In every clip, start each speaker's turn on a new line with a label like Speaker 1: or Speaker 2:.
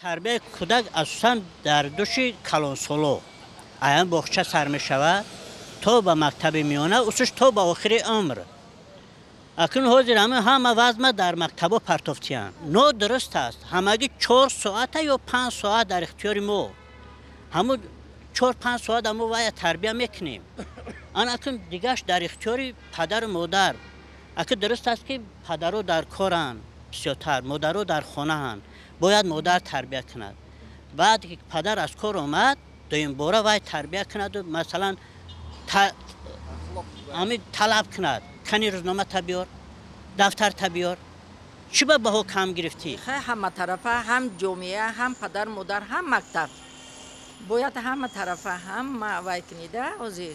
Speaker 1: تربیت کودک اساساً در دوش کلانسولو ایام بخچه سر می شود تا به مکتب میانه اوسش تا به آخر عمر اکنون حاضر همه وزمه در مکتب پرتوفتیان نو درست است همگی 4 ساعت یا 5 ساعت در اختیار ما همون 4-5 ساعت ما وای تربیت میکنیم آن اکنون دیگهش در اختیار پدر و مادر اکنون درست است که پدرو در کارن بسیارتر مادرو در خانه هن باید مادر تربیت کند بعد که پدر از کار آمد دویم باره وای تربیت کند و مثلا طلب کند کنی روزنامه تبیار دفتر تبیار چی به ها کم گرفتی؟
Speaker 2: همه طرفه هم جامعه هم پدر مادر هم مکتب باید همه طرفه هم وای کنیده حاضر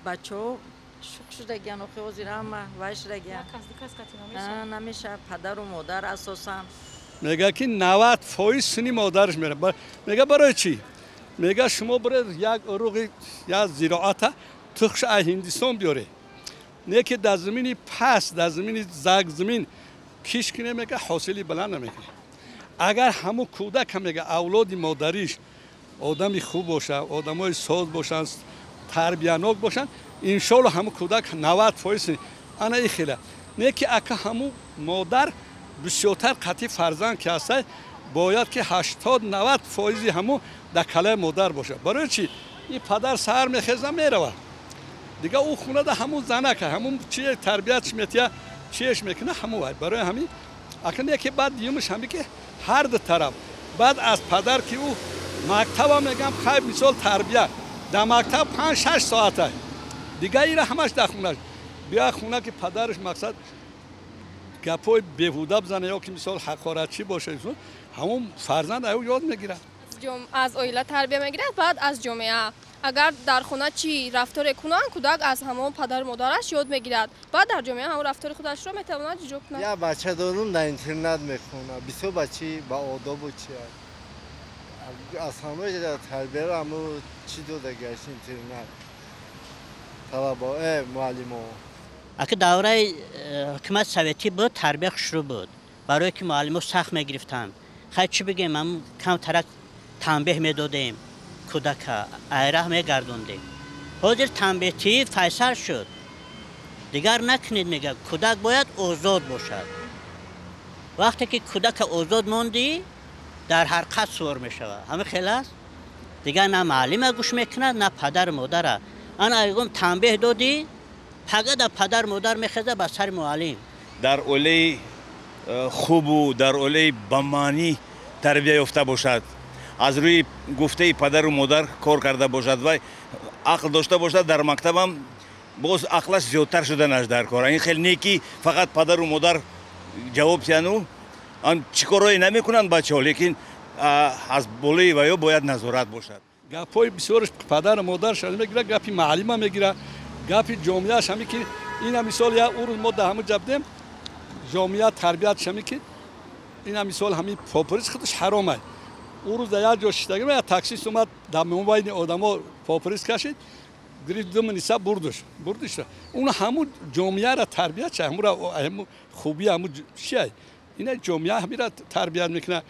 Speaker 2: بچه ها شوق شدگیان و حاضر همه وای شدگیان نمیشه پدر و مادر اساسا
Speaker 3: میگه که 90% سنی مادرش میره میگه برای چی؟ میگه شما برای یک عروقی یا زراعت تخش هندوستان بیاره نه که در زمین پس در زمین زگ زمین کیش کنه میگه حاصلی بلند نمیکنه اگر همون کودک هم میگه اولاد مادریش آدمی خوب باشه آدمای ساز باشن تربیتناک باشن ان شاء الله همون کودک 90% انا این خیلی نه که اگه همون مادر بسیارتر قطعی فرزند که هست باید که 80-90% همون در کله مادر باشه برای چی این پدر سر میخزه میروه دیگه او خونه ده همون زنه که همون چی تربیتش میتیه چیش میکنه همون وای برای همین اکنون یکی بعد دیومش همی که هر دو طرف بعد از پدر که او مکتب هم میگم خیلی مثال تربیت در مکتب 5-6 ساعته دیگه ایره همش در خونه بیا خونه که پدرش مقصد گپای بیهوده بزنه یا که مثال حقارتی باشه همون فرزند او یاد میگیره
Speaker 4: از عائله تربیت میگیرد بعد از جامعه اگر در خونه چی رفتار کنن کودک از همون پدر مادرش یاد میگیرد بعد در جامعه همون رفتار خودش رو میتواند جلو کنه
Speaker 5: یا بچه دارون در اینترنت میخونه بسیار بچه با آداب و چی از همه در تربیت رو همون چی داده گشت اینترنت طلبه معلم ها
Speaker 1: اگه دوره حکومت سویتی بود تربیت شروع بود برای که معلم ها سخت میگرفتن خیلی چی بگیم هم کم ترک تنبیه میدادیم کودک ایره میگردوندیم حاضر تنبیهی فیصل شد دیگر نکنید میگه کودک باید آزاد باشد وقتی که کودک آزاد موندی در حرکت سور میشود همه خیلی است دیگر نه معلم گوش میکنه نه پدر مادر انا ایگم تنبیه دادی فقط پدر مادر میخزه به سر معلم
Speaker 6: در اولی خوب و در اولی بمانی تربیت یافته باشد از روی گفته پدر و مادر کار کرده باشد و عقل داشته باشد در مکتب هم باز عقلش زیادتر شدنش در کار این خیلی نیکی فقط پدر و مادر جواب تیانو آن چیکارایی نمیکنن بچه‌ها لیکن از بالای ویا باید نظارت باشد
Speaker 3: گپای بسیارش پدر و مادرش میگیره گپی معلم میگیره گپی جامعهش همی که این مثال یا اون ما در همون جبدیم جامعه تربیتش همی که این مثال همین پاپریس خودش حرامه او روز در یک جا شدگیم یا تاکسیست اومد در موبایل آدما پاپریس کشید گرفت دو منیسه بردش اون همون جامعه را تربیت چه همون خوبی همون چیه این جامعه همی را تربیت میکنه